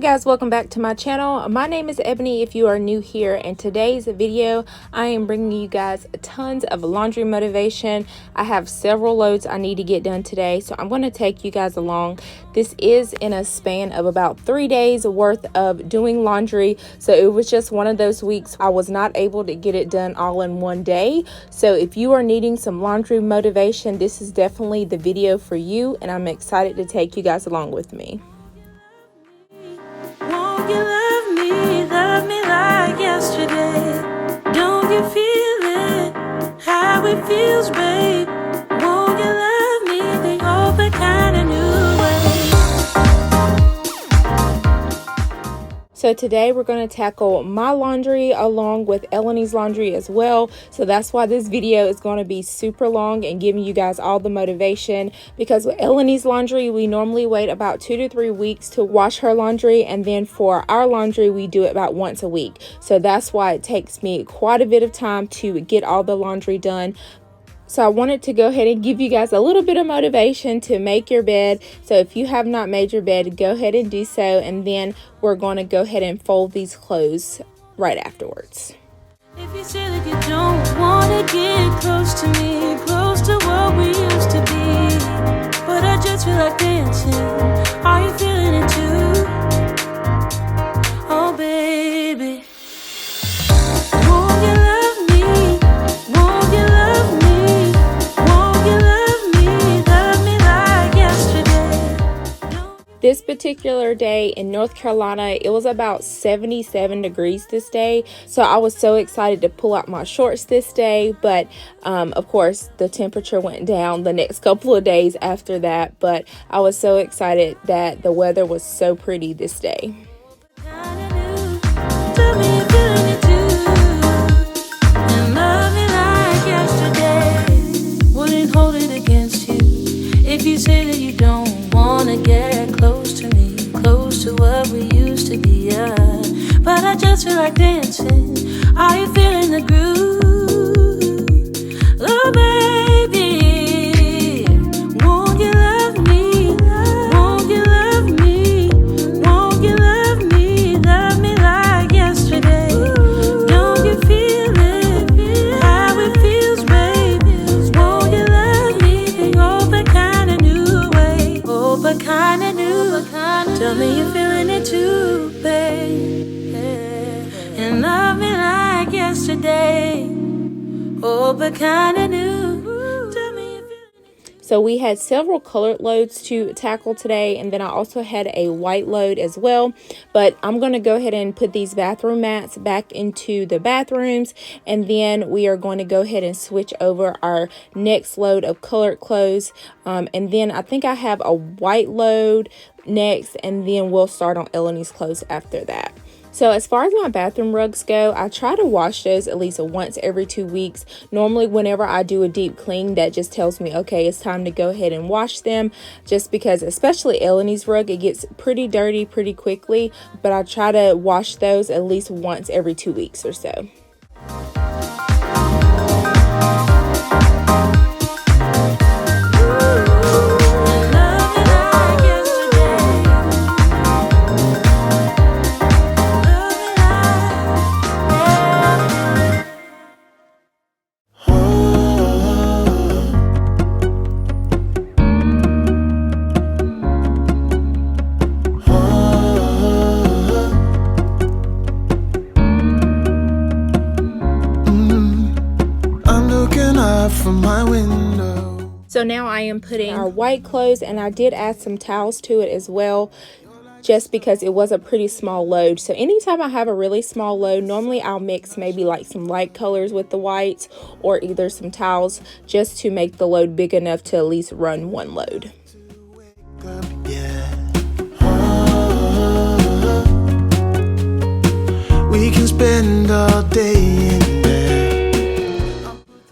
guys, welcome back to my channel. My name is Ebony if you are new here, and today's video I am bringing you guys tons of laundry motivation. I have several loads I need to get done today, so I'm going to take you guys along. This is in a span of about 3 days worth of doing laundry, so it was just one of those weeks I was not able to get it done all in one day. So if you are needing some laundry motivation, this is definitely the video for you, and I'm excited to take you guys along with me. You love me like yesterday. Don't you feel it, how it feels, babe? Won't you love me the open kind of new way? So today we're going to tackle my laundry along with Eleni's laundry as well. So that's why this video is going to be super long and giving you guys all the motivation, because with Eleni's laundry we normally wait about 2 to 3 weeks to wash her laundry, and then for our laundry we do it about once a week. So that's why it takes me quite a bit of time to get all the laundry done. So I wanted to go ahead and give you guys a little bit of motivation to make your bed. So if you have not made your bed, go ahead and do so, and then we're going to go ahead and fold these clothes right afterwards. If you say that you don't want to get close to me, close to what we used to be, but I just feel like dancing. Are you feeling it too? Oh baby, won't you love me? Won't you love me? This particular day in North Carolina, it was about 77 degrees this day. So I was so excited to pull out my shorts this day. But of course, the temperature went down the next couple of days after that. But I was so excited that the weather was so pretty this day. Hold it against you if you say that you don't want to get close to me, close to what we used to be, yeah. But I just feel like dancing. Are you feeling the groove? Oh baby, won't you love me? Won't you love me? Won't you love me? Love me like yesterday. Don't you feel it, how it feels, baby? Won't you love me the open kind of new way? Open kind of new. Tell me you're feeling it too, babe. And love me like yesterday. Open kind of new. Tell me you're feeling it. So we had several colored loads to tackle today, and then I also had a white load as well. But I'm going to go ahead and put these bathroom mats back into the bathrooms, and then we are going to go ahead and switch over our next load of colored clothes. And then I think I have a white load next, and then we'll start on Eleni's clothes after that. So as far as my bathroom rugs go, I try to wash those at least once every 2 weeks. Normally, whenever I do a deep clean, that just tells me, okay, it's time to go ahead and wash them. Just because, especially Eleni's rug, it gets pretty dirty pretty quickly. But I try to wash those at least once every 2 weeks or so. From my window. So now I am putting our white clothes, and I did add some towels to it as well, just because it was a pretty small load. So anytime I have a really small load, normally I'll mix maybe like some light colors with the whites, or either some towels, just to make the load big enough to at least run one load. We can spend all day in there.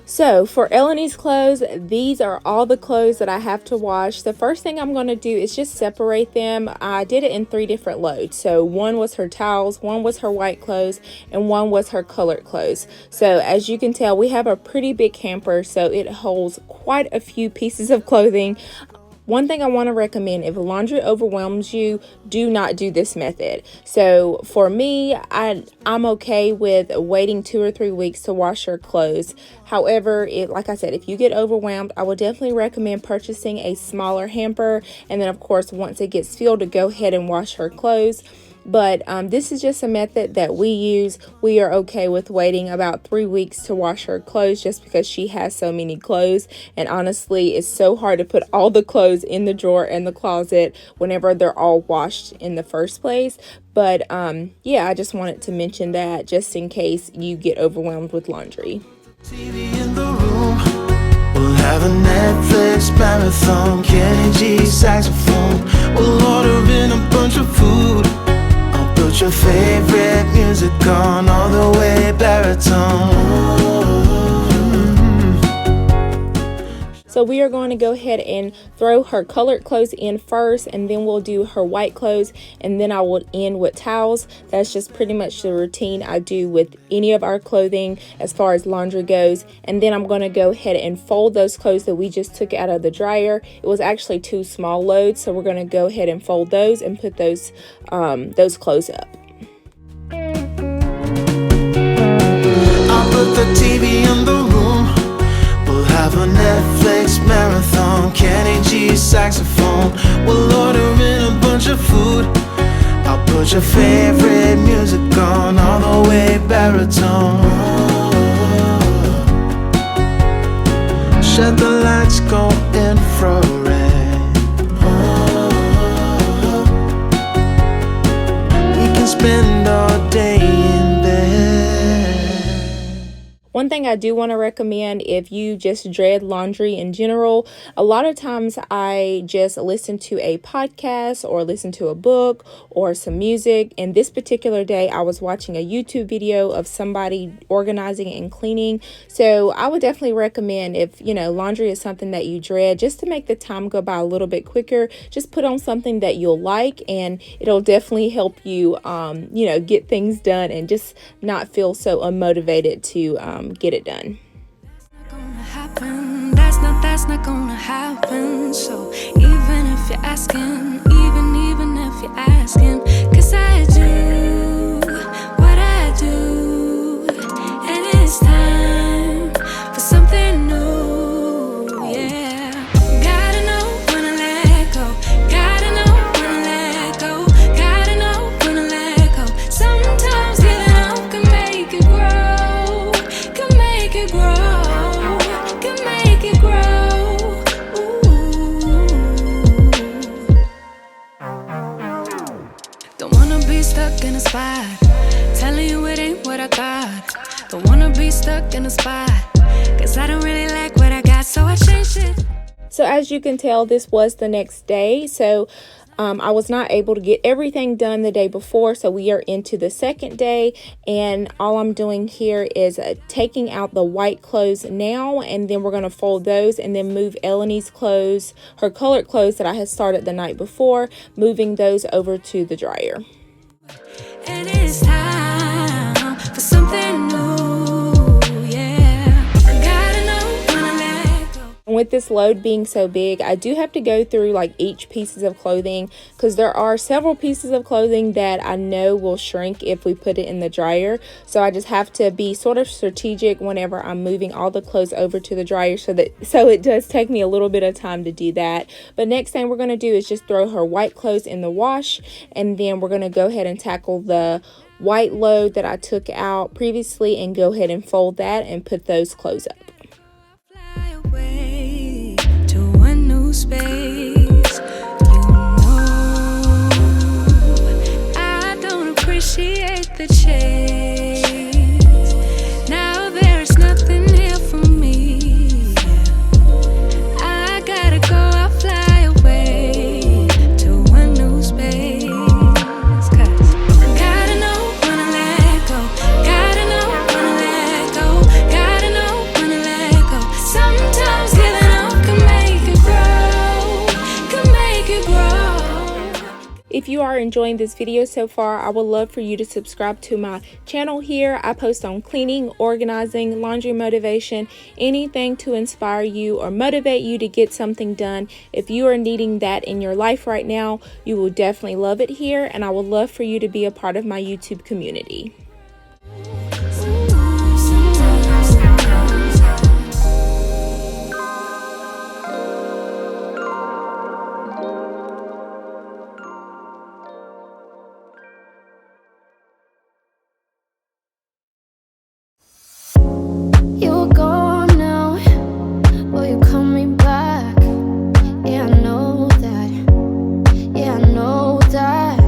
So for Eleni's clothes, these are all the clothes that I have to wash. The first thing I'm going to do is just separate them. I did it in 3 different loads. So one was her towels, one was her white clothes, and one was her colored clothes. So as you can tell, we have a pretty big camper, so it holds quite a few pieces of clothing. one thing I want to recommend, if laundry overwhelms you, do not do this method. So for me, I'm okay with waiting 2 or 3 weeks to wash your clothes. However, like I said, if you get overwhelmed, I would definitely recommend purchasing a smaller hamper. And then, of course, once it gets filled, to go ahead and wash her clothes. But this is just a method that we use. We are okay with waiting about 3 weeks to wash her clothes just because she has so many clothes. And honestly, it's so hard to put all the clothes in the drawer and the closet whenever they're all washed in the first place. But yeah, I just wanted to mention that just in case you get overwhelmed with laundry. TV in the room. We'll have a Netflix marathon. Kenny G saxophone. We'll order in a bunch of food. I'll put your favorite music on all the way baritone. So we are going to go ahead and throw her colored clothes in first, and then we'll do her white clothes, and then I will end with towels. That's just pretty much the routine I do with any of our clothing as far as laundry goes. And then I'm going to go ahead and fold those clothes that we just took out of the dryer. It was actually 2 small loads, so we're going to go ahead and fold those and put those clothes up. I'll put the TV in the room. We'll have a Netflix marathon. Kenny G saxophone. We'll order in a bunch of food. I'll put your favorite music on all the way baritone. Shut the lights, go infrared. We can spend all day in bed. One thing I do want to recommend, if you just dread laundry in general, a lot of times I just listen to a podcast or listen to a book or some music. And this particular day, I was watching a YouTube video of somebody organizing and cleaning. So I would definitely recommend, if laundry is something that you dread, just to make the time go by a little bit quicker, just put on something that you'll like, and it'll definitely help you, get things done and just not feel so unmotivated to get it done. That's not gonna happen. So even if you're asking, even if you're asking, 'cause I do what I do, and it's time for something new. Yeah, gotta know when to let go. Gotta know when to let go. Gotta know when to let go. Sometimes giving up can make it grow. Can make it grow. Can make it grow. Don't wanna be stuck in a spot, telling you it ain't what I thought. Don't wanna be stuck in a spot, 'cause I don't really like what I got, so I changed it. So as you can tell, this was the next day. So I was not able to get everything done the day before, so we are into the second day, and all I'm doing here is taking out the white clothes now, and then we're going to fold those and then move Eleni's clothes, her colored clothes that I had started the night before, moving those over to the dryer. And it's time for something new, yeah. I gotta know when I let go. And with this load being so big, I do have to go through like each pieces of clothing, because there are several pieces of clothing that I know will shrink if we put it in the dryer. So I just have to be sort of strategic whenever I'm moving all the clothes over to the dryer, so it does take me a little bit of time to do that. But next thing we're going to do is just throw her white clothes in the wash, and then we're going to go ahead and tackle the white load that I took out previously and go ahead and fold that and put those clothes up. Fly away to a new space. I don't appreciate the chase. Now there's nothing here for me. I gotta go, I'll fly away to a new space. 'Cause gotta know when to let go. Gotta know when to let go. Gotta know when to If you are enjoying this video so far, I would love for you to subscribe to my channel here. I post on cleaning, organizing, laundry motivation, anything to inspire you or motivate you to get something done. If you are needing that in your life right now, you will definitely love it here, and I would love for you to be a part of my YouTube community. You're gone now, will you call me back? Yeah, I know that. Yeah, I know that.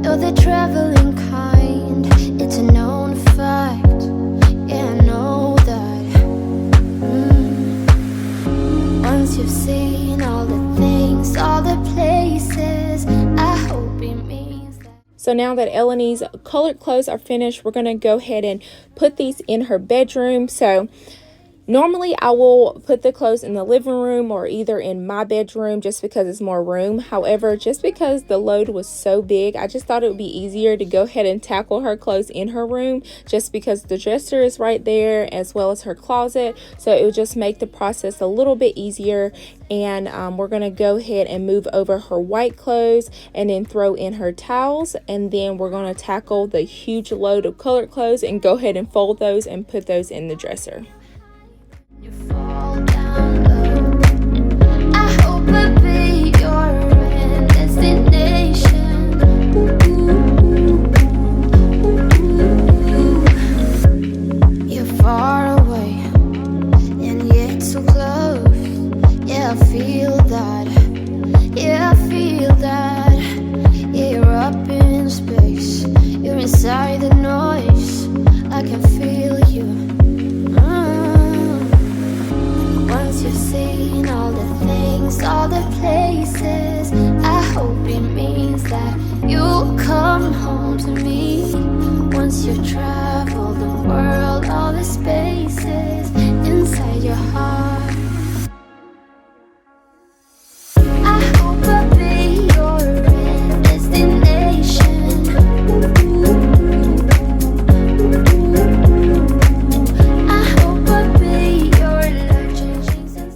You're the traveling kind, it's a known fact. Yeah, I know that. Once you've seen all the things, all the places, I hope it means that. So now that Eleni's colored clothes are finished, we're going to go ahead and put these in her bedroom. So normally I will put the clothes in the living room or either in my bedroom just because it's more room. However, just because the load was so big, I just thought it would be easier to go ahead and tackle her clothes in her room just because the dresser is right there as well as her closet. So it would just make the process a little bit easier. And we're going to go ahead and move over her white clothes and then throw in her towels. And then we're going to tackle the huge load of colored clothes and go ahead and fold those and put those in the dresser. You fall down low. I hope I'll be your destination. You're far away, and yet so close. Yeah, I feel that. Yeah, I feel that. Yeah, you're up in space. You're inside the noise. I can feel you. Once you've seen all the things, all the places, I hope it means that you'll come home to me. Once you've traveled the world, all the spaces inside your heart, I hope I'll be your destination.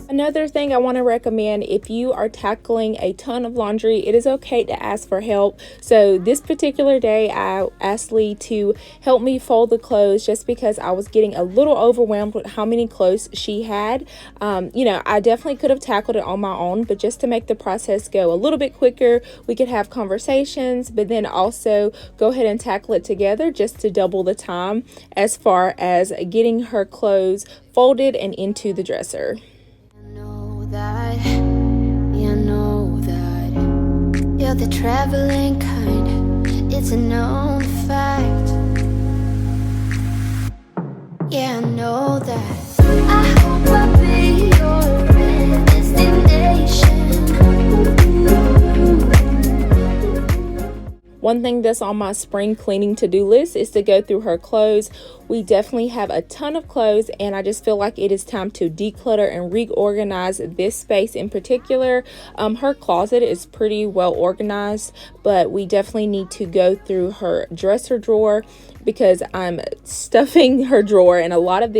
Another thing I want to recommend, if you are tackling a ton of laundry, it is okay to ask for help. So this particular day, I asked Lee to help me fold the clothes just because I was getting a little overwhelmed with how many clothes she had. I definitely could have tackled it on my own, but just to make the process go a little bit quicker, we could have conversations, but then also go ahead and tackle it together just to double the time as far as getting her clothes folded and into the dresser. That, you know that you're the traveling kind, it's a known fact. Yeah, I know that. I hope I'll be your destination. One thing that's on my spring cleaning to-do list is to go through her clothes. We definitely have a ton of clothes, and I just feel like it is time to declutter and reorganize this space in particular. Her closet is pretty well organized, but we definitely need to go through her dresser drawer because I'm stuffing her drawer, and a lot of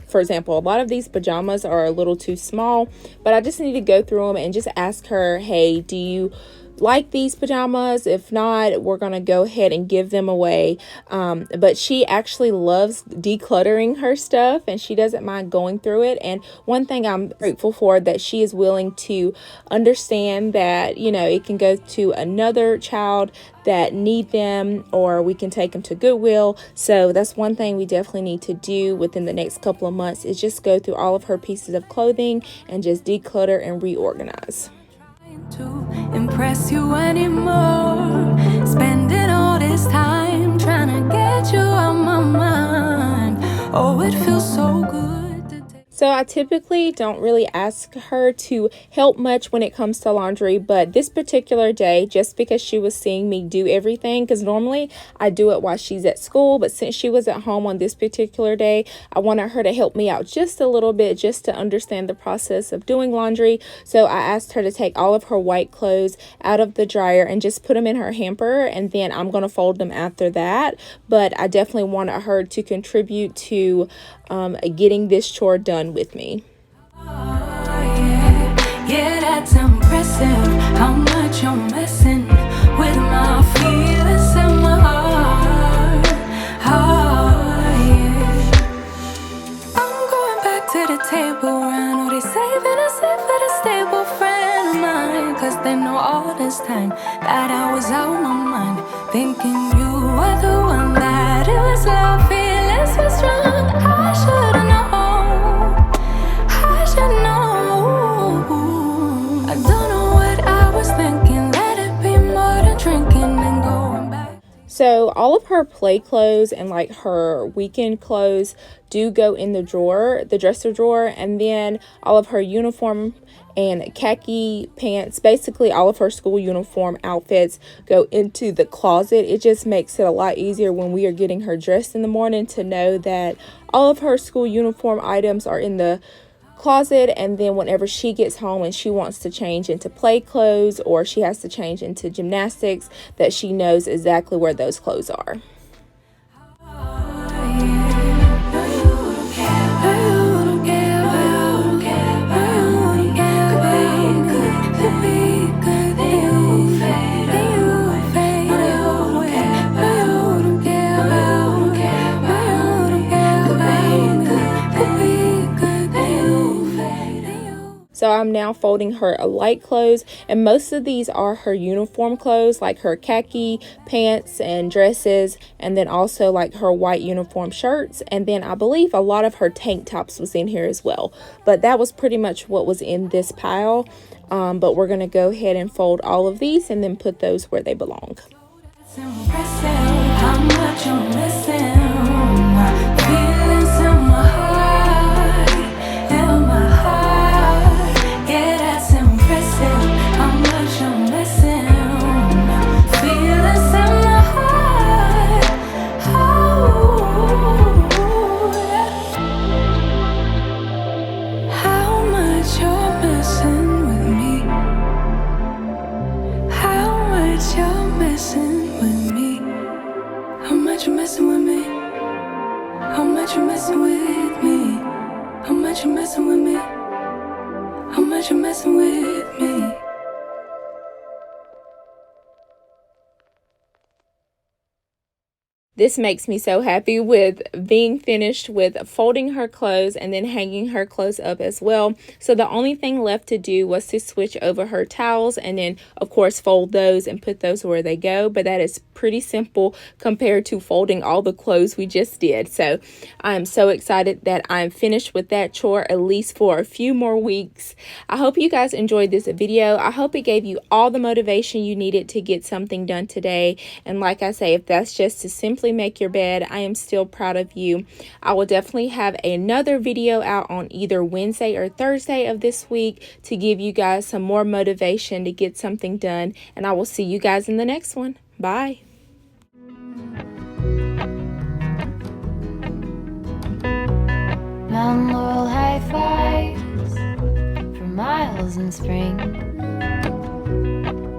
for example, a lot of these pajamas are a little too small, but I just need to go through them and just ask her, hey, do you like these pajamas? If not, we're gonna go ahead and give them away. But she actually loves decluttering her stuff, and she doesn't mind going through it. And one thing I'm grateful for, that she is willing to understand that, it can go to another child that need them, or we can take them to Goodwill. So that's one thing we definitely need to do within the next couple of months, is just go through all of her pieces of clothing and just declutter and reorganize. To impress you anymore, spending all this time trying to get you out my mind. Oh, it feels so good to take. So I typically don't really ask her to help much when it comes to laundry, but this particular day, just because she was seeing me do everything, because normally I do it while she's at school, but since she was at home on this particular day, I wanted her to help me out just a little bit, just to understand the process of doing laundry. So I asked her to take all of her white clothes out of the dryer and just put them in her hamper, and then I'm going to fold them after that. But I definitely wanted her to contribute to getting this chore done with me. Yeah, that's impressive. How much you're messing with my feelings and my heart. Yeah. I'm going back to the table round. Oh, they saving us for the stable friend of mine. Cause they know all this time that I was out my mind, thinking you were the one, that it was love, feelings were strong. I should've known, I should know. I don't know what I was thinking, let it be more than drinking and going back. So all of her play clothes and like her weekend clothes do go in the drawer, the dresser drawer, and then all of her uniform and khaki pants, basically all of her school uniform outfits, go into the closet. It just makes it a lot easier when we are getting her dressed in the morning to know that all of her school uniform items are in the closet, and then whenever she gets home and she wants to change into play clothes or she has to change into gymnastics, that she knows exactly where those clothes are. So I'm now folding her light clothes, and most of these are her uniform clothes, like her khaki pants and dresses, and then also like her white uniform shirts, and then I believe a lot of her tank tops was in here as well. But that was pretty much what was in this pile. But we're going to go ahead and fold all of these and then put those where they belong. This makes me so happy with being finished with folding her clothes and then hanging her clothes up as well. So the only thing left to do was to switch over her towels and then of course fold those and put those where they go. But that is pretty simple compared to folding all the clothes we just did. So I'm so excited that I'm finished with that chore, at least for a few more weeks. I hope you guys enjoyed this video. I hope it gave you all the motivation you needed to get something done today. And like I say, if that's just to simply make your bed, I am still proud of you. I will definitely have another video out on either Wednesday or Thursday of this week to give you guys some more motivation to get something done. And I will see you guys in the next one. Bye. Mount Laurel high fives for miles in spring.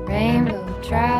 Rainbow trout.